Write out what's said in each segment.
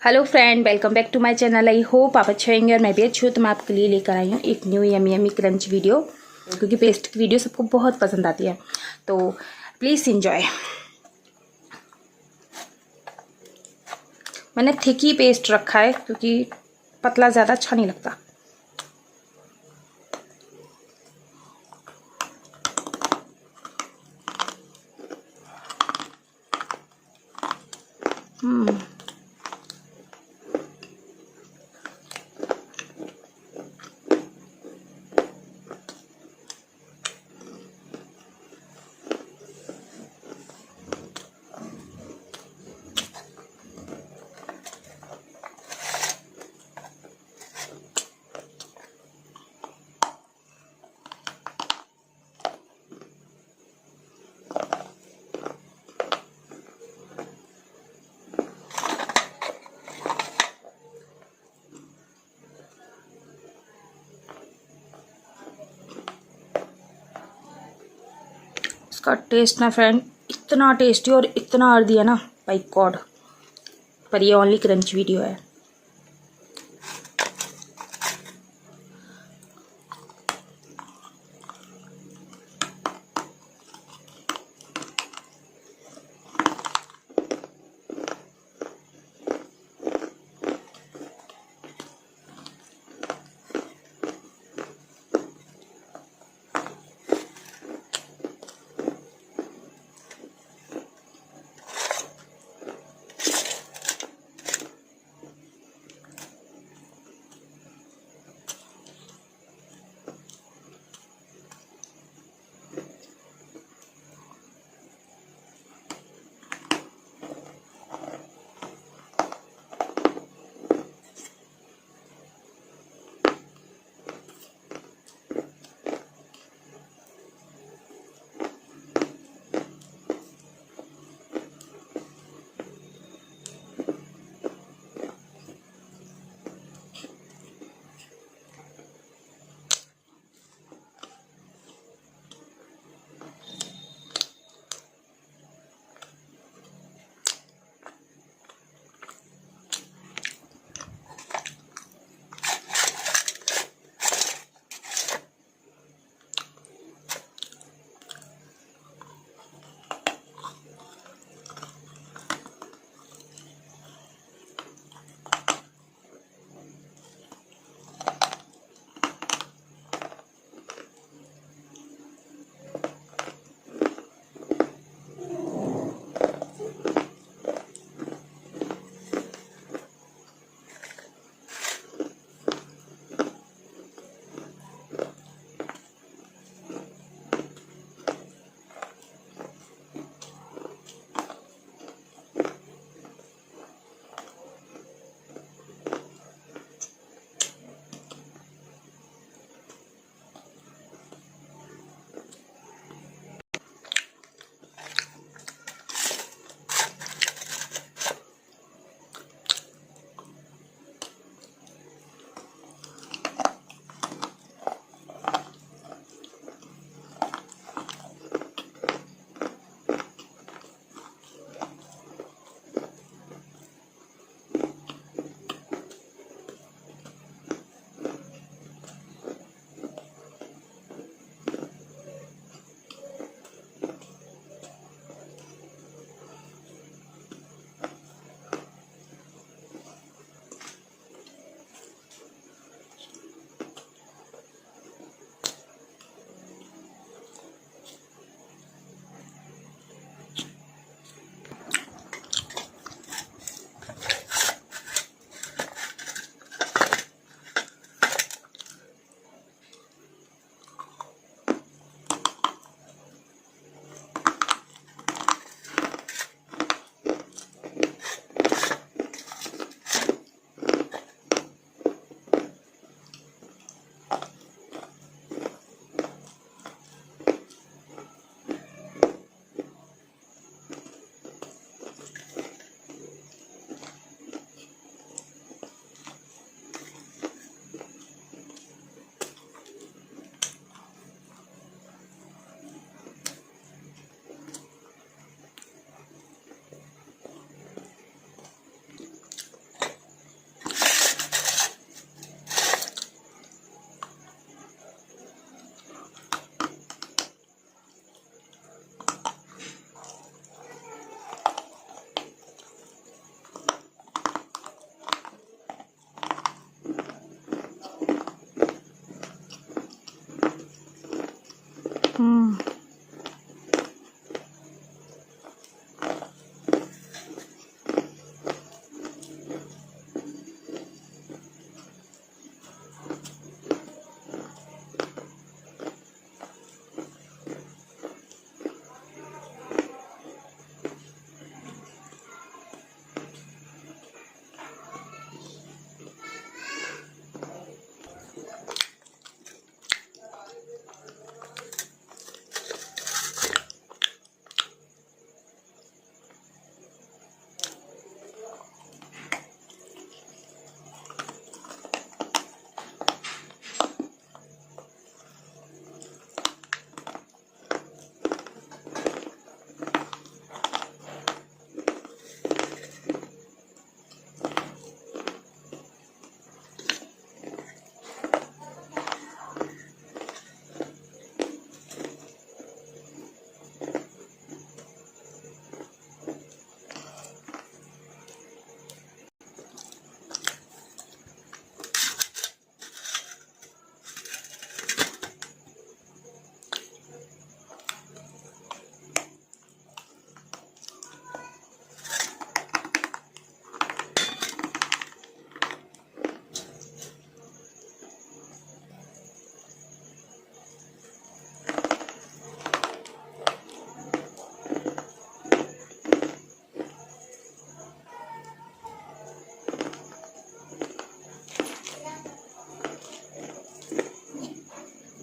Hello friend, welcome back to my channel. I hope आप अच्छे होंगे और मैं भी अच्छी हूँ। तो मैं आपके लिए लेकर आई हूँ एक new yummy yummy crunch video, क्योंकि पेस्ट की वीडियो सबको बहुत पसंद आती है। तो प्लीज़ इंजॉय। मैंने थिक ही पेस्ट रखा है क्योंकि पतला ज़्यादा अच्छा नहीं लगता। इसका टेस्ट ना फ्रेंड इतना टेस्टी और इतना अर्दी है ना, बाय गॉड। पर ये ओनली क्रंच वीडियो है।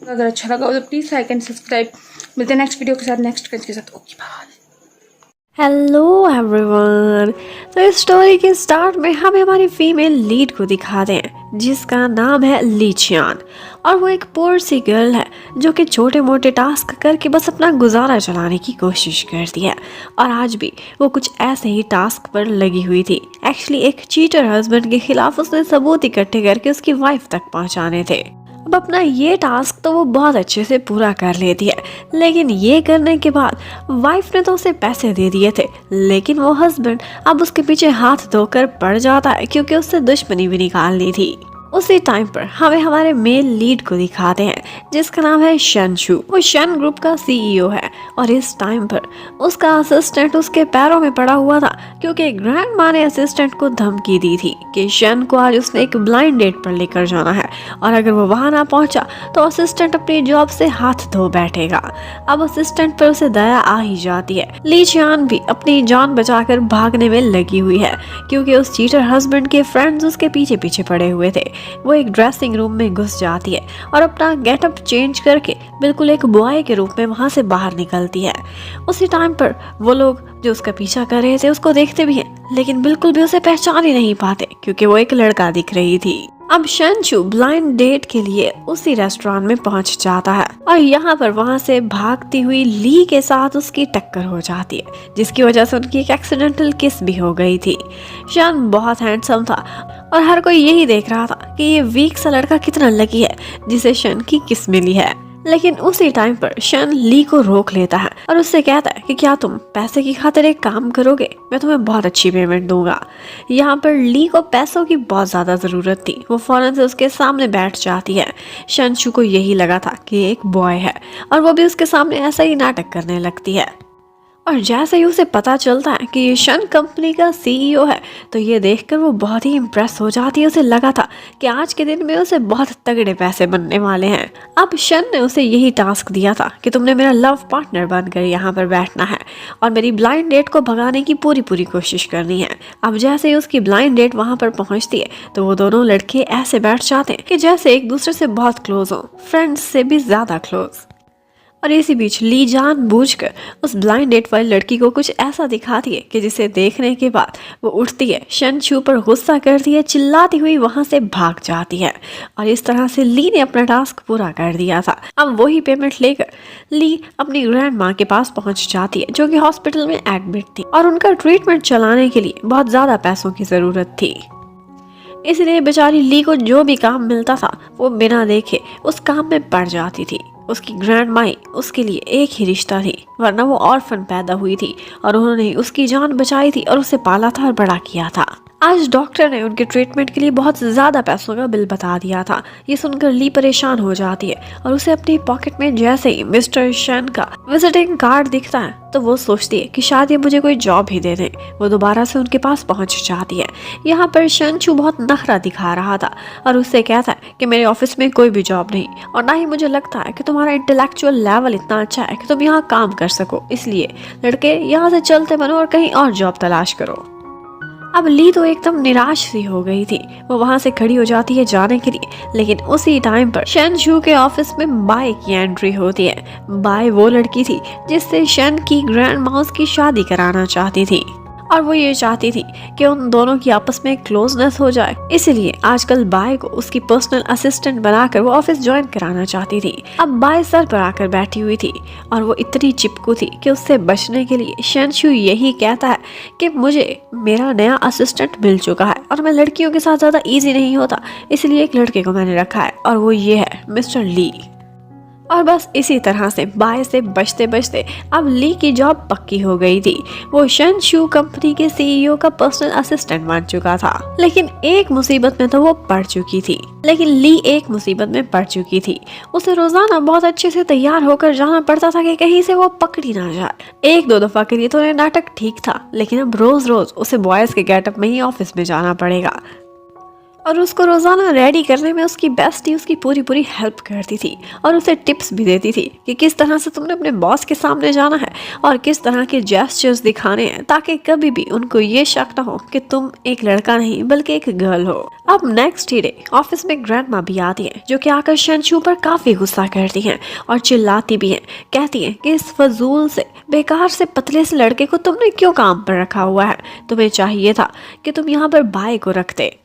अगर अच्छा लगा हो तो प्लीज़ लाइक एंड सब्सक्राइब। मिलते हैं नेक्स्ट वीडियो के साथ, नेक्स्ट क्रंच के साथ। Okay bye. Hello everyone. तो इस स्टोरी के स्टार्ट में हमें हमारी फीमेल लीड को दिखाते हैं जिसका नाम है ली चियान। और वो एक पुअर सी गर्ल है जो कि छोटे मोटे टास्क करके बस अपना गुजारा चलाने की कोशिश करती है। और आज भी वो कुछ ऐसे ही टास्क पर लगी हुई थी। एक्चुअली एक चीटर हस्बैंड के खिलाफ उसने सबूत इकट्ठे करके उसकी वाइफ तक पहुंचाने थे। अब अपना ये टास्क तो वो बहुत अच्छे से पूरा कर लेती है, लेकिन ये करने के बाद वाइफ ने तो उसे पैसे दे दिए थे, लेकिन वो हस्बैंड अब उसके पीछे हाथ धोकर पड़ जाता है क्योंकि उससे दुश्मनी भी निकालनी थी। उसी टाइम पर हमें हमारे मेल लीड को दिखाते हैं जिसका नाम है शन शू। वो शन ग्रुप का सीईओ है और इस टाइम पर उसका असिस्टेंट उसके पैरों में पड़ा हुआ था क्योंकि ग्रैंड माँ ने असिस्टेंट को धमकी दी थी कि शन को आज उसने एक ब्लाइंड डेट पर लेकर जाना है और अगर वो वहां ना पहुंचा तो असिस्टेंट अपनी जॉब से हाथ धो बैठेगा। अब असिस्टेंट पर उसे दया आ ही जाती है। ली चियान भी अपनी जान बचाकर भागने में लगी हुई है क्योंकि उस चीटर हस्बैंड के फ्रेंड्स उसके पीछे पीछे पड़े हुए थे। वो एक ड्रेसिंग रूम में घुस जाती है और अपना गेटअप चेंज करके बिल्कुल एक बॉय के रूप में वहां से बाहर निकलती है। उसी टाइम पर वो लोग जो उसका पीछा कर रहे थे उसको देखते भी हैं, लेकिन बिल्कुल भी उसे पहचान ही नहीं पाते क्योंकि वो एक लड़का दिख रही थी। अब शनचू ब्लाइंड डेट के लिए उसी रेस्टोरेंट में पहुंच जाता है और यहाँ पर वहां से भागती हुई ली के साथ उसकी टक्कर हो जाती है जिसकी वजह से उनकी एक एक्सीडेंटल किस भी हो गई थी। शन बहुत हैंडसम था और हर कोई यही देख रहा था कि ये वीक सा लड़का कितना लकी है जिसे शन की किस मिली है। लेकिन उसी टाइम पर शन ली को रोक लेता है और उससे कहता है कि क्या तुम पैसे की खातिर एक काम करोगे, मैं तुम्हें बहुत अच्छी पेमेंट दूंगा। यहाँ पर ली को पैसों की बहुत ज्यादा जरूरत थी। वो फौरन से उसके सामने बैठ जाती है। शनचू को यही लगा था कि एक बॉय है और वो भी उसके सामने ऐसा ही नाटक करने लगती है। और जैसे ही उसे पता चलता है कि ये शन कंपनी का सीईओ है तो ये देखकर वो बहुत ही इम्प्रेस हो जाती है। उसे लगा था कि आज के दिन में उसे बहुत तगड़े पैसे बनने वाले हैं। अब शन ने उसे यही टास्क दिया था कि तुमने मेरा लव पार्टनर बनकर यहाँ पर बैठना है और मेरी ब्लाइंड डेट को भगाने की पूरी कोशिश करनी है। अब जैसे ही उसकी ब्लाइंड डेट वहाँ पर पहुँचती है तो वो दोनों लड़के ऐसे बैठ जाते हैं कि जैसे एक दूसरे से बहुत क्लोज हो, फ्रेंड्स से भी ज्यादा क्लोज। और इसी बीच ली जानबूझकर उस ब्लाइंड डेट वाली लड़की को कुछ ऐसा दिखाती है कि जिसे देखने के बाद वो उठती है, शनचू पर गुस्सा करती है, चिल्लाती हुई वहां से भाग जाती है। और इस तरह से ली ने अपना टास्क पूरा कर दिया था। अब वही पेमेंट लेकर ली अपनी ग्रैंड माँ के पास पहुंच जाती है जो कि हॉस्पिटल में एडमिट थी और उनका ट्रीटमेंट चलाने के लिए बहुत ज्यादा पैसों की जरूरत थी। इसलिए बेचारी ली को जो भी काम मिलता था वो बिना देखे उस काम में पड़ जाती थी। उसकी ग्रैंड माई उसके लिए एक ही रिश्ता थी, वरना वो ऑर्फन पैदा हुई थी और उन्होंने उसकी जान बचाई थी और उसे पाला था और बड़ा किया था। आज डॉक्टर ने उनके ट्रीटमेंट के लिए बहुत ज्यादा पैसों का बिल बता दिया था। ये सुनकर ली परेशान हो जाती है और उसे अपनी पॉकेट में जैसे ही मिस्टर शन का विजिटिंग कार्ड दिखता है तो वो सोचती है कि शायद ये मुझे कोई जॉब ही दे दे। वो दोबारा से उनके पास पहुंच जाती है। यहाँ पर शनचू बहुत नखरा दिखा रहा था और उससे कहता है कि मेरे ऑफिस में कोई भी जॉब नहीं और ना ही मुझे लगता है कि तुम्हारा इंटेलेक्चुअल लेवल इतना अच्छा है कि तुम यहाँ काम कर सको, इसलिए लड़के यहाँ से चलते बनो और कहीं और जॉब तलाश करो। अब ली तो एकदम निराश सी हो गई थी। वो वहां से खड़ी हो जाती है जाने के लिए, लेकिन उसी टाइम पर शनचू के ऑफिस में बाय की एंट्री होती है। बाय वो लड़की थी जिससे शन की ग्रैंड माउस की शादी कराना चाहती थी और वो ये चाहती थी कि उन दोनों की आपस में क्लोजनेस हो जाए। इसलिए आजकल बाय को उसकी पर्सनल असिस्टेंट बनाकर वो ऑफिस ज्वाइन कराना चाहती थी। अब बाय सर पर आकर बैठी हुई थी और वो इतनी चिपकू थी कि उससे बचने के लिए शनचू यही कहता है कि मुझे मेरा नया असिस्टेंट मिल चुका है और मैं लड़कियों के साथ ज्यादा इजी नहीं होता, इसलिए एक लड़के को मैंने रखा है और वो ये है मिस्टर ली। और बस इसी तरह से बाय से बचते बचते अब ली की जॉब पक्की हो गई थी। वो शनचू कंपनी के सीईओ का पर्सनल असिस्टेंट बन चुका था। लेकिन एक मुसीबत में तो वो पड़ चुकी थी। उसे रोजाना बहुत अच्छे से तैयार होकर जाना पड़ता था कि कहीं से वो पकड़ी ना जाए। एक दो दफा के लिए तो नाटक ठीक था, लेकिन अब रोज रोज उसे बॉयज के गेटअप में ही ऑफिस में जाना पड़ेगा। और उसको रोज़ाना रेडी करने में उसकी बेस्टी उसकी पूरी हेल्प करती थी और उसे टिप्स भी देती थी कि किस तरह से तुमने अपने बॉस के सामने जाना है और किस तरह के जेस्चर्स दिखाने हैं ताकि कभी भी उनको ये शक न हो कि तुम एक लड़का नहीं बल्कि एक गर्ल हो। अब नेक्स्ट डे ऑफिस में ग्रैंडमा भी आती है जो कि आकर शनशू पर काफ़ी गुस्सा करती हैं और चिल्लाती भी हैं। कहती हैं कि इस फजूल से बेकार से पतले से लड़के को तुमने क्यों काम पर रखा हुआ है, तुम्हें चाहिए था कि तुम यहाँ पर बाय को रखते,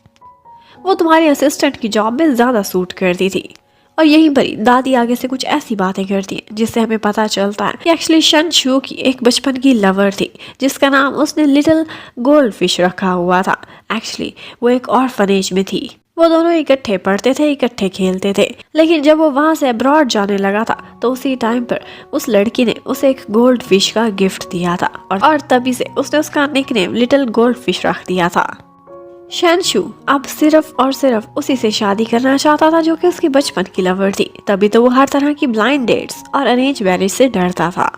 वो तुम्हारी असिस्टेंट की जॉब में ज़्यादा सूट करती थी। और यहीं पर ही दादी आगे से कुछ ऐसी बातें करती हैं जिससे हमें पता चलता है कि एक्चुअली शनशू की एक बचपन की लवर थी जिसका नाम उसने लिटिल गोल्ड फिश रखा हुआ था। एक्चुअली वो एक ऑर्फनेज में थी। वो दोनों इकट्ठे पढ़ते थे, इकट्ठे खेलते थे, लेकिन जब वो वहाँ से अब्रॉड जाने लगा था तो उसी टाइम पर उस लड़की ने उसे एक गोल्ड फिश का गिफ्ट दिया था और तभी से उसने उसका निकनेम लिटिल गोल्ड फिश रख दिया था। शनशू अब सिर्फ और सिर्फ उसी से शादी करना चाहता था जो कि उसकी बचपन की लवर थी, तभी तो वो हर तरह की ब्लाइंड डेट्स और अरेंज मैरिज से डरता था।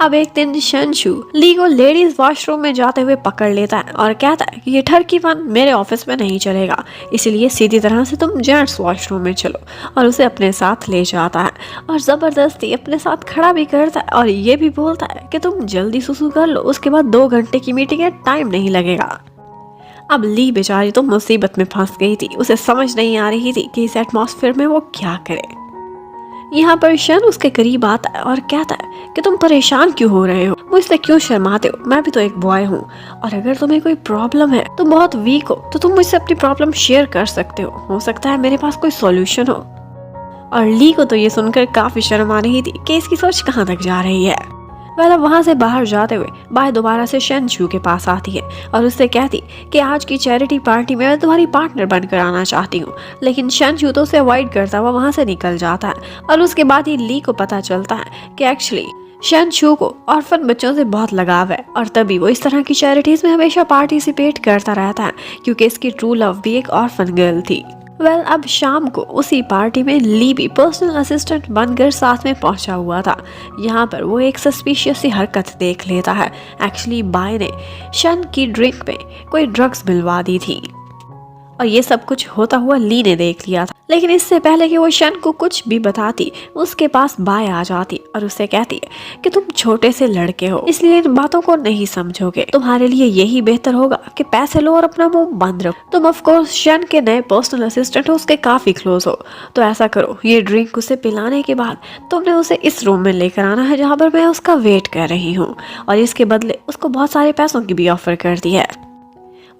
अब एक दिन शनशू ली को लेडीज वॉशरूम में जाते हुए पकड़ लेता है और कहता है कि ये ठरकी वन मेरे ऑफिस में नहीं चलेगा, इसलिए सीधी तरह से तुम जेंट्स वॉशरूम में चलो, और उसे अपने साथ ले जाता है और ज़बरदस्ती अपने साथ खड़ा भी करता है और ये भी बोलता है कि तुम जल्दी सुसु कर लो, उसके बाद 2 घंटे की मीटिंग है, टाइम नहीं लगेगा। अब ली बेचारी तो मुसीबत में फंस गई थी, उसे समझ नहीं आ रही थी कि इस एटमॉस्फेयर में वो क्या करे। यहाँ पर शन उसके करीब आता है और कहता है कि तुम परेशान क्यों हो रहे हो, मुझसे क्यों शर्माते हो, मैं भी तो एक बॉय हूँ, और अगर तुम्हें कोई प्रॉब्लम है, तुम बहुत वीक हो, तो तुम मुझसे अपनी प्रॉब्लम शेयर कर सकते हो सकता है मेरे पास कोई सॉल्यूशन हो। और ली को तो ये सुनकर काफी शर्म आ रही थी कि इसकी सोच कहाँ तक जा रही है। वह अब वहाँ से बाहर जाते हुए बाय दोबारा से शनशू के पास आती है और उससे कहती कि आज की चैरिटी पार्टी में मैं तुम्हारी पार्टनर बनकर आना चाहती हूँ, लेकिन शनशू तो उसे अवॉइड करता हुआ वहाँ से निकल जाता है। और उसके बाद ही ली को पता चलता है कि एक्चुअली शनशू को ऑर्फन बच्चों से बहुत लगाव है और तभी वो इस तरह की चैरिटीज में हमेशा पार्टिसिपेट करता रहता है क्योंकि इसकी ट्रू लव भी एक ऑर्फन गर्ल थी। अब शाम को उसी पार्टी में ली भी पर्सनल असिस्टेंट बनकर साथ में पहुंचा हुआ था। यहाँ पर वो एक सस्पिशियस सी हरकत देख लेता है। एक्चुअली बाय ने शन की ड्रिंक में कोई ड्रग्स मिलवा दी थी और ये सब कुछ होता हुआ ली ने देख लिया था, लेकिन इससे पहले कि वो शन को कुछ भी बताती उसके पास बाय आ जाती और उससे कहती है कि तुम छोटे से लड़के हो, इसलिए इन बातों को नहीं समझोगे, तुम्हारे लिए यही बेहतर होगा कि पैसे लो और अपना मुंह बंद रखो। तुम ऑफ कोर्स शन के नए पर्सनल असिस्टेंट हो, उसके काफी क्लोज हो, तो ऐसा करो, ये ड्रिंक उसे पिलाने के बाद तुमने उसे इस रूम में लेकर आना है जहाँ पर मैं उसका वेट कर रही हूँ, और इसके बदले उसको बहुत सारे पैसों की भी ऑफर कर दी है।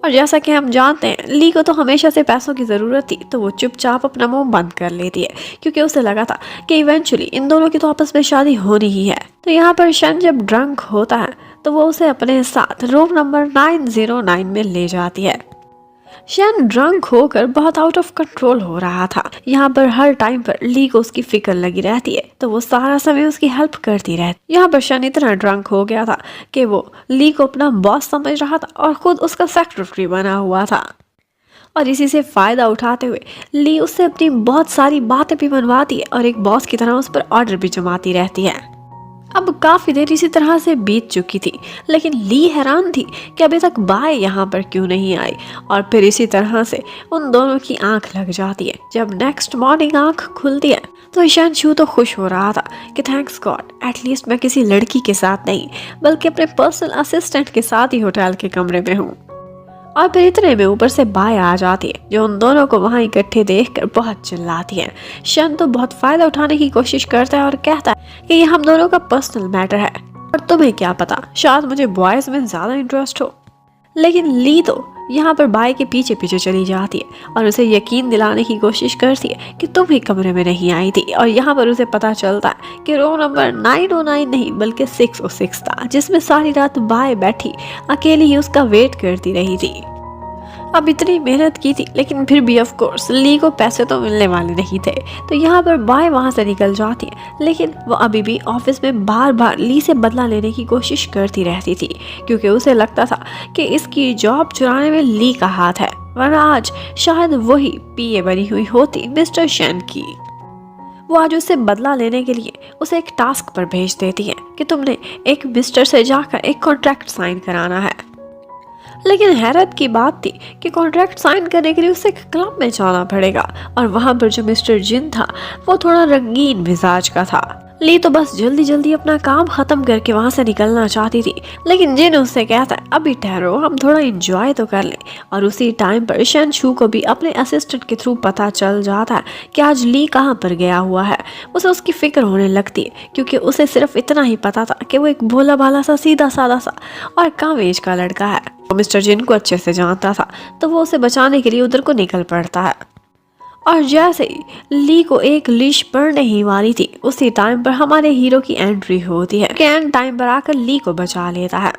और जैसा कि हम जानते हैं ली को तो हमेशा से पैसों की ज़रूरत थी, तो वो चुपचाप अपना मुंह बंद कर लेती है क्योंकि उसे लगा था कि इवेंचुअली इन दोनों की तो आपस में शादी होनी ही है। तो यहाँ पर शन जब ड्रंक होता है तो वो उसे अपने साथ रूम नंबर 909 में ले जाती है। शन ड्रंक होकर बहुत आउट ऑफ कंट्रोल हो रहा था। यहाँ पर हर टाइम पर ली को उसकी फिक्र लगी रहती है, तो वो सारा समय उसकी हेल्प करती रहती। यहाँ पर शन इतना ड्रंक हो गया था कि वो ली को अपना बॉस समझ रहा था और खुद उसका सेक्रेटरी बना हुआ था, और इसी से फायदा उठाते हुए ली उससे अपनी बहुत सारी बातें भी मनवाती है और एक बॉस की तरह उस पर ऑर्डर भी जमाती रहती है। अब काफी देर इसी तरह से बीत चुकी थी, लेकिन ली हैरान थी कि अभी तक बाय यहाँ पर क्यों नहीं आई, और फिर इसी तरह से उन दोनों की आंख लग जाती है। जब नेक्स्ट मॉर्निंग आंख खुलती है तो शनशू तो खुश हो रहा था कि थैंक्स गॉड, एटलीस्ट मैं किसी लड़की के साथ नहीं बल्कि अपने पर्सनल असिस्टेंट के साथ ही होटल के कमरे में हूँ। और फिर इतने में ऊपर से बाय आ जाती है जो उन दोनों को वहां इकट्ठे देखकर बहुत चिल्लाती है। शन तो बहुत फायदा उठाने की कोशिश करता है और कहता है कि ये हम दोनों का पर्सनल मैटर है और तुम्हें क्या पता, शायद मुझे बॉयज में ज्यादा इंटरेस्ट हो। लेकिन ली तो यहाँ पर बाय के पीछे पीछे चली जाती है और उसे यकीन दिलाने की कोशिश करती है कि तुम ही कमरे में नहीं आई थी, और यहाँ पर उसे पता चलता है कि रूम नंबर 909 नहीं बल्कि 606 था, जिसमें सारी रात बाय बैठी अकेली ही उसका वेट करती रही थी। अब इतनी मेहनत की थी लेकिन फिर भी ऑफ कोर्स ली को पैसे तो मिलने वाले नहीं थे, तो यहाँ पर बाय वहाँ से निकल जाती है, लेकिन वो अभी भी ऑफिस में बार बार ली से बदला लेने की कोशिश करती रहती थी क्योंकि उसे लगता था कि इसकी जॉब चुराने में ली का हाथ है, वरना आज शायद वही पीए बनी हुई होती मिस्टर शन की। वो आज उससे बदला लेने के लिए उसे एक टास्क पर भेज देती है कि तुमने एक मिस्टर से जाकर एक कॉन्ट्रैक्ट साइन कराना है। लेकिन हैरत की बात थी कि कॉन्ट्रैक्ट साइन करने के लिए उसे एक क्लब में जाना पड़ेगा और वहाँ पर जो मिस्टर जिन था वो थोड़ा रंगीन मिजाज का था। ली तो बस जल्दी जल्दी अपना काम खत्म करके वहाँ से निकलना चाहती थी, लेकिन जिन उससे कहता है अभी ठहरो, हम थोड़ा एंजॉय तो कर लें। और उसी टाइम पर शन शू को भी अपने असिस्टेंट के थ्रू पता चल जाता है कि आज ली कहाँ पर गया हुआ है। उसे उसकी फिक्र होने लगती है क्योंकि उसे सिर्फ इतना ही पता था कि वो एक भोला भाला सा सीधा साधा सा और कम एज का लड़का है। वो मिस्टर जिन को अच्छे से जानता था तो वो उसे बचाने के लिए उधर को निकल पड़ता है। और जैसे ही ली को एक लीश पड़ने ही वाली थी उसी टाइम पर हमारे हीरो की एंट्री होती है। कैन टाइम पर आकर ली को बचा लेता है।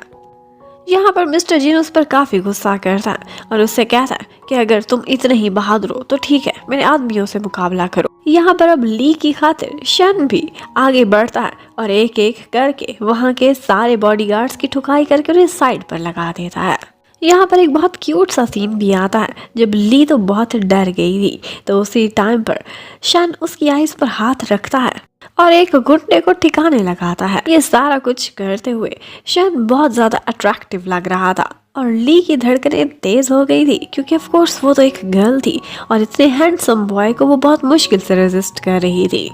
यहाँ पर मिस्टर जिन उस पर काफी गुस्सा करता है और उससे कहता है कि अगर तुम इतने ही बहादुर हो तो ठीक है, मेरे आदमियों से मुकाबला करो। यहाँ पर अब ली की खातिर शन भी आगे बढ़ता है और एक एक करके वहाँ के सारे बॉडीगार्ड्स की ठुकाई करके उन्हें साइड पर लगा देता है। यहाँ पर एक बहुत क्यूट सा सीन भी आता है जब ली तो बहुत डर गई थी, तो उसी टाइम पर शन उसकी आइज पर हाथ रखता है और एक घुटने को ठिकाने लगाता है। ये सारा कुछ करते हुए शन बहुत ज्यादा अट्रैक्टिव लग रहा था और ली की धड़कनें तेज हो गई थी क्योंकि ऑफ कोर्स वो तो एक गर्ल थी और इतने हैंडसम बॉय को वो बहुत मुश्किल से रेजिस्ट कर रही थी।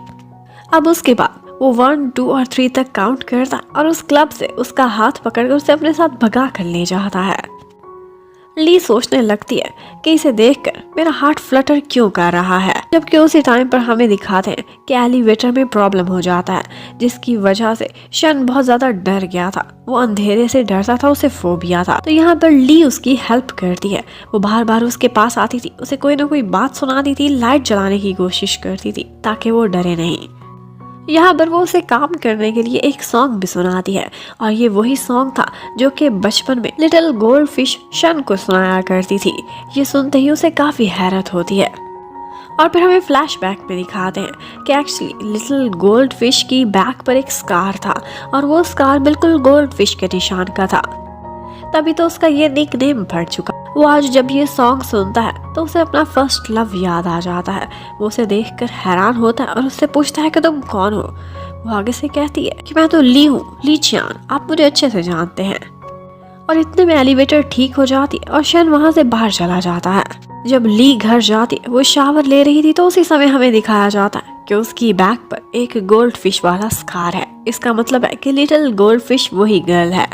अब उसके बाद वो 1, 2 और 3 तक काउंट करता और उस क्लब से उसका हाथ पकड़कर उसे अपने साथ भगा कर ले जाता है। ली सोचने लगती है कि इसे देखकर मेरा हार्ट फ्लटर क्यों कर रहा है, जबकि उसी टाइम पर हमें दिखाते हैं कि एलिवेटर में प्रॉब्लम हो जाता है जिसकी वजह से शन बहुत ज्यादा डर गया था। वो अंधेरे से डरता था, उसे फोबिया था। तो यहाँ पर ली उसकी हेल्प करती है। वो बार बार उसके पास आती थी, उसे कोई ना कोई बात सुनाती थी, लाइट जलाने की कोशिश करती थी ताकि वो डरे नहीं। यहाँ पर वो उसे काम करने के लिए एक सॉन्ग भी सुनाती है और ये वही सॉन्ग था जो कि बचपन में लिटिल गोल्ड फिश शन को सुनाया करती थी। ये सुनते ही उसे काफी हैरत होती है और फिर हमें फ्लैशबैक में दिखाते हैं कि एक्चुअली लिटिल गोल्ड फिश की बैक पर एक स्कार था और वो स्कार बिल्कुल गोल्ड फिश के निशान का था। तभी तो उसका ये निक नेम पड़ चुका। वो आज जब ये सॉन्ग सुनता है तो उसे अपना फर्स्ट लव याद आ जाता है। वो उसे देखकर हैरान होता है और उससे पूछता है कि तुम कौन हो। वो आगे से कहती है कि मैं तो ली हूँ, ली चियान, आप मुझे अच्छे से जानते हैं। और इतने में एलिवेटर ठीक हो जाती है और शन वहाँ से बाहर चला जाता है। जब ली घर जाती है वो शावर ले रही थी तो उसी समय हमें दिखाया जाता है कि उसकी बैक पर एक गोल्ड फिश वाला स्कार है। इसका मतलब है कि लिटिल गोल्ड फिश वही गर्ल है।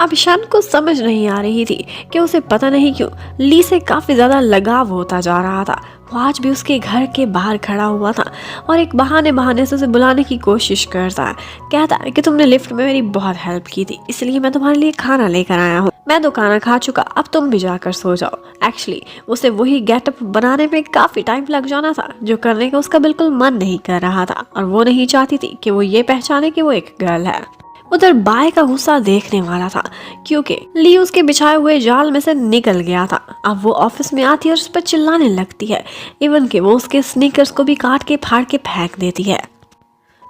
अब शन को समझ नहीं आ रही थी कि उसे पता नहीं क्यों ली से काफी ज्यादा लगाव होता जा रहा था। वो आज भी उसके घर के बाहर खड़ा हुआ था और एक बहाने से उसे बुलाने की कोशिश करता है। कहता है कि तुमने लिफ्ट में मेरी बहुत हेल्प की थी, इसलिए मैं तुम्हारे लिए खाना लेकर आया हूँ। मैं तो खाना खा चुका, अब तुम भी जाकर सो जाओ। एक्चुअली उसे वही गेटअप बनाने में काफी टाइम लग जाना था जो करने का उसका बिल्कुल मन नहीं कर रहा था और वो नहीं चाहती थी कि वो ये पहचाने कि वो एक गर्ल है। उधर बाय का गुस्सा देखने वाला था क्योंकि ली उसके बिछाए हुए जाल में से निकल गया था। अब वो ऑफिस में आती है और उस पर चिल्लाने लगती है, इवन कि वो उसके स्नीकर्स को भी काट के फाड़ के फेंक देती है।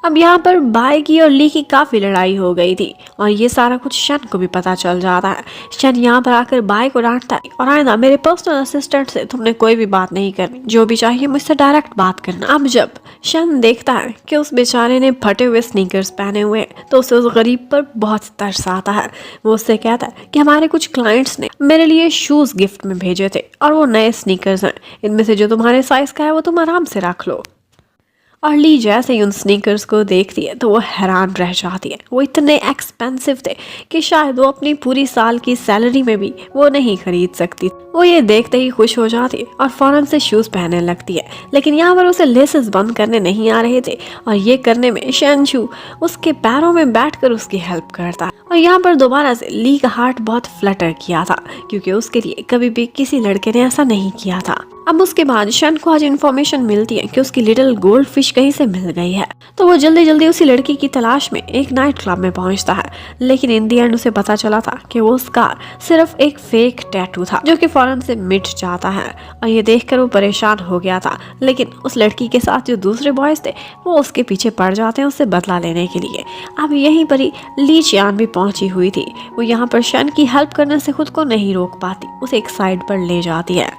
अब यहाँ पर बाय की और ली की काफी लड़ाई हो गई थी और ये सारा कुछ शन को भी पता चल जाता है। शन यहाँ पर आकर बाय को डांटता है और आइंदा मेरे पर्सनल असिस्टेंट से तुमने कोई भी बात नहीं करनी, जो भी चाहिए मुझसे डायरेक्ट बात करना। अब जब शन देखता है कि उस बेचारे ने फटे हुए स्नीकर्स पहने हुए तो उसे उस गरीब पर बहुत तरस आता है। वो उससे कहता है कि हमारे कुछ क्लाइंट्स ने मेरे लिए शूज गिफ्ट में भेजे थे और वो नए स्नीकर्स हैं, इनमें से जो तुम्हारे साइज का है वो तुम आराम से रख लो। और ली जैसे ही उन स्नीकर्स को देखती है तो वो हैरान रह जाती है। वो इतने एक्सपेंसिव थे कि शायद वो अपनी पूरी साल की सैलरी में भी वो नहीं खरीद सकती। वो ये देखते ही खुश हो जाती है और फौरन से शूज पहनने लगती है, लेकिन यहाँ पर उसे लेसेस बंद करने नहीं आ रहे थे और ये करने में शनशू उसके पैरों में बैठकर उसकी हेल्प करता है। और यहाँ पर दोबारा से ली का हार्ट बहुत फ्लटर किया था क्योंकि उसके लिए कभी भी किसी लड़के ने ऐसा नहीं किया था। अब उसके बाद शन को आज इन्फॉर्मेशन मिलती है कि उसकी लिटिल गोल्ड फिश कहीं से मिल गई है, तो वो जल्दी जल्दी उसी लड़की की तलाश में एक नाइट क्लब में पहुंचता है। लेकिन इन दी एंड उसे पता चला था कि वो स्कार सिर्फ एक फेक टैटू था जो कि फौरन से मिट जाता है और ये देखकर वो परेशान हो गया था। लेकिन उस लड़की के साथ जो दूसरे बॉयज थे वो उसके पीछे पड़ जाते हैं उससे बदला लेने के लिए। अब यहीं पर ही ली चियान भी पहुंची हुई थी। वो यहाँ पर शन की हेल्प करने से खुद को नहीं रोक पाती, उसे एक साइड पर ले जाती है।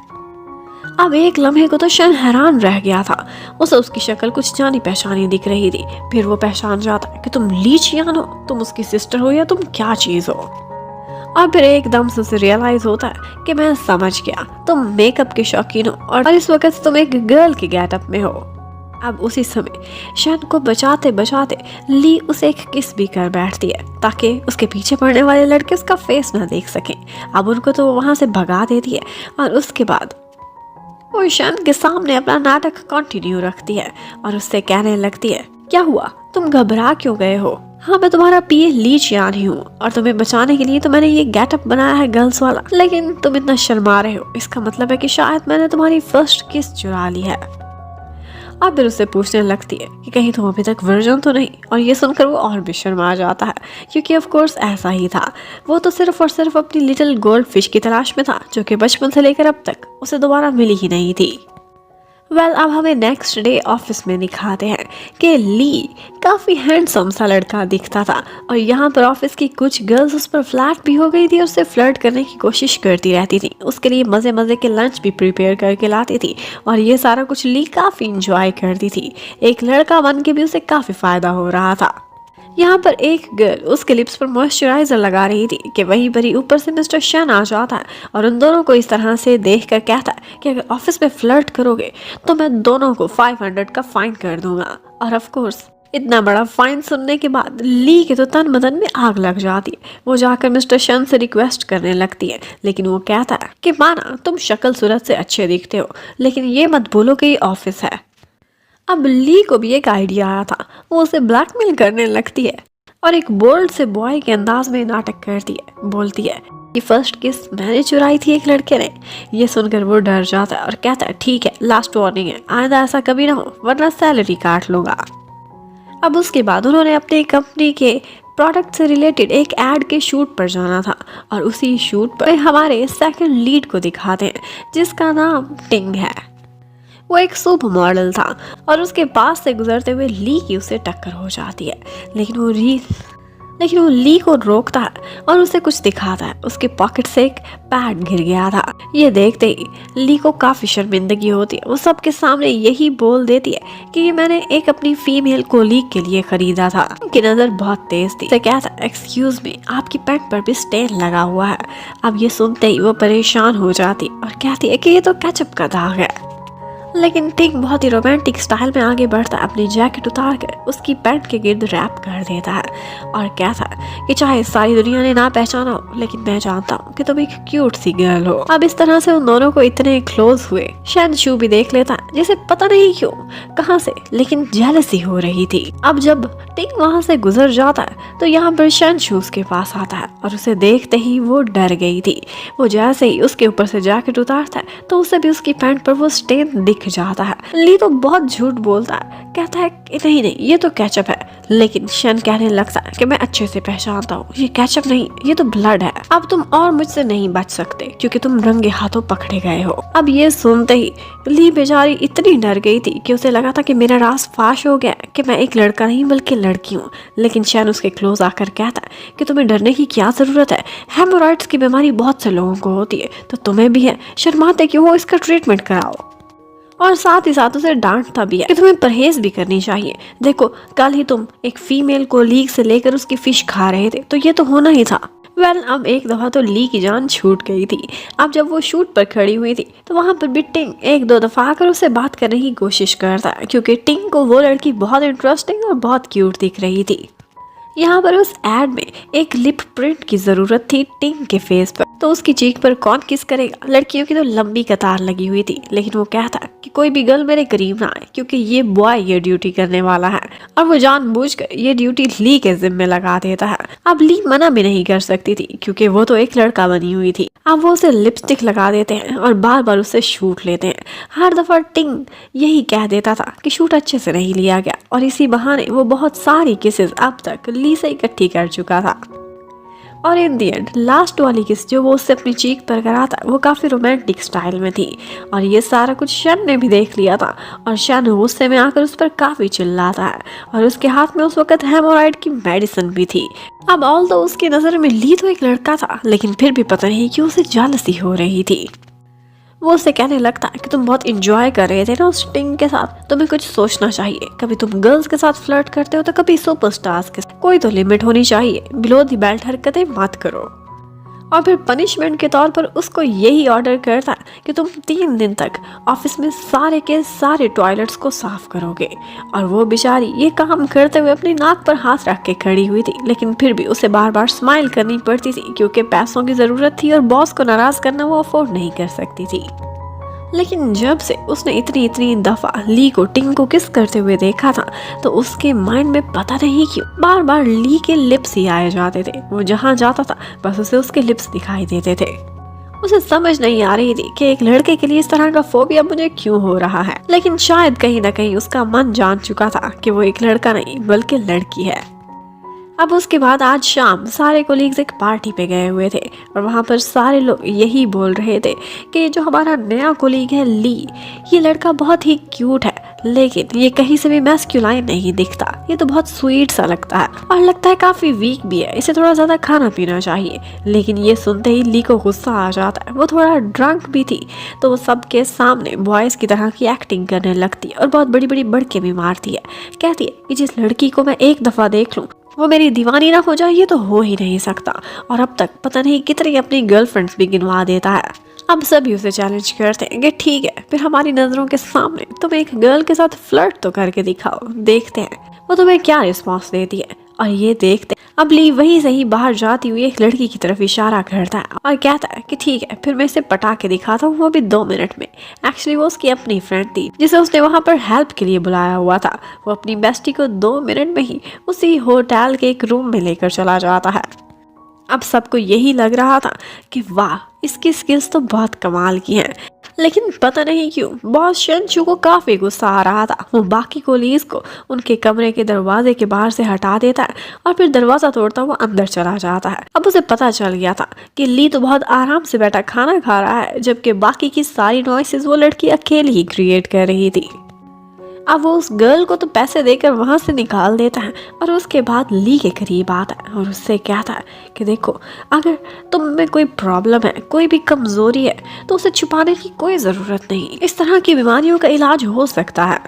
अब एक लम्हे को तो शन हैरान रह गया था। उसे उसकी शक्ल कुछ जानी पहचानी दिख रही थी। फिर वो पहचान जाता है कि तुम ली चियान हो, तुम उसकी सिस्टर हो या तुम क्या चीज हो। और फिर एकदम से उसे रियलाइज होता है कि मैं समझ गया, तुम मेकअप के शौकीन हो और इस वक्त तुम एक गर्ल के गेटअप में हो। अब उसी समय शन को बचाते बचाते ली उसे एक किस भी कर बैठती है ताकि उसके पीछे पड़ने वाले लड़के उसका फेस ना देख सकें। अब उनको तो वो वहां से भगा देती है और उसके बाद वो शन के सामने अपना नाटक कंटिन्यू रखती है और उससे कहने लगती है, क्या हुआ, तुम घबरा क्यों गए हो? हाँ, मैं तुम्हारा पीए ली चियान ही हूँ और तुम्हें बचाने के लिए तो मैंने ये गेटअप बनाया है गर्ल्स वाला, लेकिन तुम इतना शर्मा रहे हो, इसका मतलब है कि शायद मैंने तुम्हारी फर्स्ट किस चुरा ली है। अब फिर उससे पूछने लगती है कि कहीं तुम अभी तक वर्जन तो नहीं, और ये सुनकर वो और भी शर्मा जाता है क्योंकि ऑफ कोर्स ऐसा ही था। वो तो सिर्फ और सिर्फ अपनी लिटिल गोल्ड फिश की तलाश में था जो कि बचपन से लेकर अब तक उसे दोबारा मिली ही नहीं थी। अब हमें नेक्स्ट डे ऑफिस में दिखाते हैं कि ली काफ़ी हैंडसम सा लड़का दिखता था और यहाँ पर ऑफिस की कुछ गर्ल्स उस पर फ्लैट भी हो गई थी और उससे फ्लर्ट करने की कोशिश करती रहती थी। उसके लिए मज़े मज़े के लंच भी प्रिपेयर करके लाती थी और ये सारा कुछ ली काफ़ी इंजॉय करती थी। एक लड़का बन के भी उसे काफ़ी फ़ायदा हो रहा था। यहाँ पर एक गर्ल उसके लिप्स पर मॉइस्चराइजर लगा रही थी कि वहीं पर ही ऊपर से मिस्टर शन आ जाता है और उन दोनों को इस तरह से देखकर कहता है कि अगर ऑफिस में फ्लर्ट करोगे तो मैं दोनों को 500 का फाइन कर दूंगा। और ऑफ कोर्स इतना बड़ा फाइन सुनने के बाद ली के तो तन बदन में आग लग जाती है। वो जाकर मिस्टर शन से रिक्वेस्ट करने लगती है, लेकिन वो कहता है कि माना तुम शक्ल सूरत से अच्छे दिखते हो, लेकिन ये मत भूलो कि ये ऑफिस है। अब ली को भी एक आइडिया आया था, वो उसे ब्लैकमेल करने लगती है और एक बोल्ड से बॉय के अंदाज में नाटक करती है। बोलती है कि फर्स्ट किस मैंने चुराई थी एक लड़के ने। ये सुनकर वो डर जाता है और कहता है ठीक है, लास्ट वार्निंग है, आइंदा ऐसा कभी ना हो वरना सैलरी काट लूंगा। अब उसके बाद उन्होंने अपनी कंपनी के प्रोडक्ट से रिलेटेड एक एड के शूट पर जाना था और उसी शूट पर हमारे सेकंड लीड को दिखाते हैं जिसका नाम टिंग है। वो एक सुपर मॉडल था और उसके पास से गुजरते हुए ली की उसे टक्कर हो जाती है, लेकिन वो ली को रोकता है और उसे कुछ दिखाता है। उसके पॉकेट से एक पैड गिर गया था। ये देखते ही ली को काफी शर्मिंदगी होती है। वो सबके सामने यही बोल देती है कि ये मैंने एक अपनी फीमेल कोलीग के लिए खरीदा था। उनकी नजर बहुत तेज थी। उसे कहता है एक्सक्यूज मी, आपकी पैंट पर भी स्टेन लगा हुआ है। अब ये सुनते ही वो परेशान हो जाती और कहती है कि ये तो केचप का दाग है। लेकिन टिंग बहुत ही रोमांटिक स्टाइल में आगे बढ़ता है, अपनी जैकेट उतार कर उसकी पैंट के गिर्द रैप कर देता है और कहता है कि चाहे सारी दुनिया ने ना पहचाना हो, लेकिन मैं जानता हूँ कि तुम एक क्यूट सी गर्ल हो। अब इस तरह से उन दोनों को इतने क्लोज हुए। शन शू भी देख लेता है जिसे पता नहीं क्यों कहाँ से लेकिन जेलसी हो रही थी। अब जब टिंग वहाँ से गुजर जाता है तो यहाँ पर शन शू उसके पास आता है और उसे देखते ही वो डर गई थी। वो जैसे ही उसके ऊपर से जैकेट उतारता है तो उसे भी उसकी पैंट पर वो स्टेन दिख जाता है। ली तो बहुत झूठ बोलता है, कहता है कि नहीं ये तो केचप है, लेकिन शन कहने लगता है कि मैं अच्छे से पहचानता हूँ, ये केचप नहीं, ये तो ब्लड है। अब तुम और मुझसे नहीं बच सकते क्योंकि तुम रंगे हाथों पकड़े गए हो। अब ये सुनते ही ली बेचारी इतनी डर गई थी कि उसे लगा था कि मेरा राज फाश हो गया कि मैं एक लड़का नहीं बल्कि लड़की हूँ। लेकिन शन उसके क्लोज आकर कहता है कि तुम्हें डरने की क्या जरूरत है, हेमोरॉइड्स की बीमारी बहुत से लोगों को होती है तो तुम्हें भी है, शर्माते क्यों हो, इसका ट्रीटमेंट कराओ। और साथ ही साथ उसे डांटता भी है कि तुम्हें परहेज भी करनी चाहिए। देखो कल ही तुम एक फीमेल कोलीग से लेकर उसकी फिश खा रहे थे तो ये तो होना ही था। अब एक दफा तो ली की जान छूट गई थी। अब जब वो शूट पर खड़ी हुई थी तो वहां पर भी टिंग एक दो दफा आकर उससे बात करने की कोशिश करता है क्योंकि टिंग को वो लड़की बहुत इंटरेस्टिंग और बहुत क्यूट दिख रही थी। यहाँ पर उस एड में एक लिप प्रिंट की जरूरत थी टिंग के फेस पर, तो उसकी चीख पर कौन किस करेगा। लड़कियों की तो लंबी कतार लगी हुई थी, लेकिन वो कहता कि कोई भी गर्ल मेरे करीब ना आए क्योंकि ये बॉय ये ड्यूटी करने वाला है और वो जानबूझकर ये ड्यूटी ली के जिम्मे लगा देता है। अब ली मना भी नहीं कर सकती थी क्योंकि वो तो एक लड़का बनी हुई थी। अब वो उसे लिपस्टिक लगा देते हैं और बार बार उससे शूट लेते हैं। हर दफा टिंग यही कह देता था कि शूट अच्छे से नहीं लिया गया और इसी बहाने वो बहुत सारी किसेस अब तक ली से इकट्ठी कर चुका था। और इन दी एंड लास्ट वाली किस जो वो उससे अपनी चीख पर करा था वो काफी रोमांटिक स्टाइल में थी और ये सारा कुछ शन ने भी देख लिया था और शन गुस्से में आकर उस पर काफी चिल्लाता है और उसके हाथ में उस वक्त हेमोरॉइड की मेडिसिन भी थी। अब ऑल तो उसकी नजर में ली तो एक लड़का था, लेकिन फिर भी पता नहीं क्यों उसे जेलसी हो रही थी। वो उससे कहने लगता है कि तुम बहुत इंजॉय कर रहे थे ना उस टिंग के साथ, तुम्हें कुछ सोचना चाहिए। कभी तुम गर्ल्स के साथ फ्लर्ट करते हो तो कभी सुपरस्टार्स के साथ। कोई तो लिमिट होनी चाहिए, बिलो द बेल्ट हरकतें मत करो। और फिर पनिशमेंट के तौर पर उसको यही ऑर्डर करता है कि तुम 3 दिन तक ऑफिस में सारे के सारे टॉयलेट्स को साफ करोगे। और वो बेचारी ये काम करते हुए अपनी नाक पर हाथ रख के खड़ी हुई थी, लेकिन फिर भी उसे बार बार स्माइल करनी पड़ती थी क्योंकि पैसों की ज़रूरत थी और बॉस को नाराज़ करना वो अफोर्ड नहीं कर सकती थी। लेकिन जब से उसने इतनी दफा ली को टिंग को किस करते हुए देखा था तो उसके माइंड में पता नहीं क्यों बार बार ली के लिप्स ही आए जाते थे। वो जहाँ जाता था बस उसे उसके लिप्स दिखाई देते थे। उसे समझ नहीं आ रही थी कि एक लड़के के लिए इस तरह का फोबिया मुझे क्यों हो रहा है, लेकिन शायद कहीं ना कहीं उसका मन जान चुका था कि वो एक लड़का नहीं बल्कि लड़की है। अब उसके बाद आज शाम सारे कोलीग्स एक पार्टी पे गए हुए थे और वहाँ पर सारे लोग यही बोल रहे थे कि जो हमारा नया कोलीग है ली, ये लड़का बहुत ही क्यूट है, लेकिन ये कहीं से भी मैस्कुलाइन नहीं दिखता, ये तो बहुत स्वीट सा लगता है और लगता है काफी वीक भी है, इसे थोड़ा ज्यादा खाना पीना चाहिए। लेकिन ये सुनते ही ली को गुस्सा आ जाता है। वो थोड़ा ड्रंक भी थी तो वो सबके सामने बॉयज की तरह की एक्टिंग करने लगती है और बहुत बड़ी बड़ी बड़के भी मारती है। कहती है कि जिस लड़की को मैं एक दफा देख लूं वो मेरी दीवानी ना हो जाए, ये तो हो ही नहीं सकता। और अब तक पता नहीं कितनी अपनी गर्लफ्रेंड्स भी गिनवा देता है। अब सभी उसे चैलेंज करते हैं कि ठीक है, फिर हमारी नजरों के सामने तुम एक गर्ल के साथ फ्लर्ट तो करके दिखाओ, देखते हैं वो तुम्हें क्या रिस्पॉन्स देती है। और ये देखते अब ली वही सही बाहर जाती हुई एक लड़की की तरफ इशारा करता है और कहता है कि ठीक है, फिर मैं इसे पटा के दिखाता हूँ, वो भी 2 मिनट में। एक्चुअली वो उसकी अपनी फ्रेंड थी जिसे उसने वहाँ पर हेल्प के लिए बुलाया हुआ था। वो अपनी बेस्टी को 2 मिनट में ही उसी होटल के एक रूम में लेकर चला जाता है। अब सबको यही लग रहा था कि वाह, इसकी स्किल्स तो बहुत कमाल की हैं। लेकिन पता नहीं क्यों बॉस शनचू को काफी गुस्सा आ रहा था। वो बाकी कोलीग्स को उनके कमरे के दरवाजे के बाहर से हटा देता है और फिर दरवाजा तोड़ता हुआ अंदर चला जाता है। अब उसे पता चल गया था कि ली तो बहुत आराम से बैठा खाना खा रहा है, जबकि बाकी की सारी नॉइसेस वो लड़की अकेली ही क्रिएट कर रही थी। अब वो उस गर्ल को तो पैसे देकर वहां से निकाल देता है और उसके बाद ली के करीब आता है और उससे कहता है कि देखो, अगर तुम में कोई प्रॉब्लम है, कोई भी कमजोरी है तो उसे छुपाने की कोई ज़रूरत नहीं। इस तरह की बीमारियों का इलाज हो सकता है।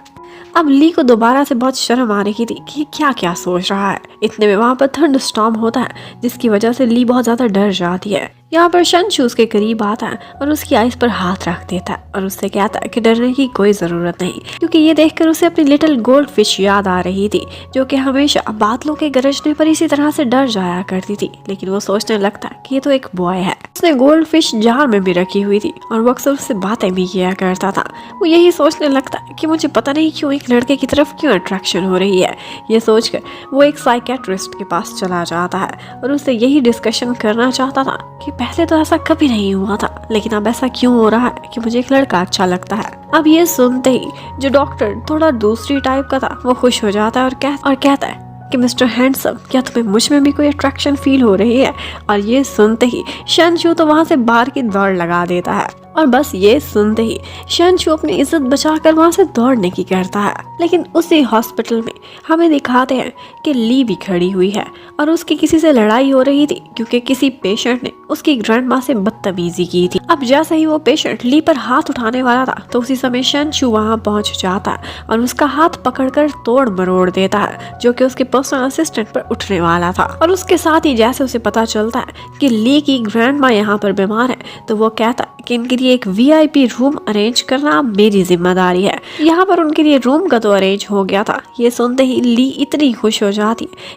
अब ली को दोबारा से बहुत शर्म आ रही थी कि क्या क्या सोच रहा है। इतने में वहाँ पर थंड स्टॉर्म होता है जिसकी वजह से ली बहुत ज़्यादा डर जाती है। यहाँ पर शनचू उसके करीब आता है और उसकी आइस पर हाथ रख देता है और उससे कहता है कि डरने की कोई ज़रूरत नहीं, क्योंकि ये देखकर उसे अपनी लिटिल गोल्ड फिश याद आ रही थी जो कि हमेशा बादलों के गरजने पर इसी तरह से डर जाया करती थी। लेकिन वो सोचने लगता है कि ये तो एक बॉय है। उसने गोल्ड फिश जार में भी रखी हुई थी और वो अक्सर उससे बातें भी किया करता था। वो यही सोचने लगता है कि मुझे पता नहीं क्यों एक लड़के की तरफ क्यों अट्रैक्शन हो रही है। ये सोचकर वो एक साइकेट्रिस्ट के पास चला जाता है और उससे यही डिस्कशन करना चाहता था कि पहले तो ऐसा कभी नहीं हुआ था, लेकिन अब ऐसा क्यों हो रहा है कि मुझे एक लड़का अच्छा लगता है। अब ये सुनते ही जो डॉक्टर थोड़ा दूसरी टाइप का था वो खुश हो जाता है और कहता है कि मिस्टर हैंडसम, क्या तुम्हें मुझ में भी कोई अट्रैक्शन फील हो रही है। और ये सुनते ही शनचू तो वहाँ से बाहर की दौड़ लगा देता है और बस ये सुनते ही शनचू अपनी इज्जत बचाकर वहाँ से दौड़ने की करता है। लेकिन उसी हॉस्पिटल में हमें दिखाते हैं कि ली भी खड़ी हुई है और उसकी किसी से लड़ाई हो रही थी क्योंकि किसी पेशेंट ने उसकी ग्रैंडमा से बदतमीजी की थी। अब जैसे ही वो पेशेंट ली पर हाथ उठाने वाला था तो उसी समय शनचू वहाँ पहुँच जाता है और उसका हाथ पकड़कर तोड़ मरोड़ देता है, जो कि उसके पर्सनल असिस्टेंट पर उठने वाला था। और उसके साथ ही जैसे उसे पता चलता है कि ली की ग्रैंडमा यहाँ पर बीमार है तो वो कहता है कि इनके लिए एक VIP रूम अरेंज करना मेरी जिम्मेदारी है। यहाँ पर उनके लिए रूम का तो अरेंज हो गया था। ये सुनते ही ली इतनी खुश हो जाती है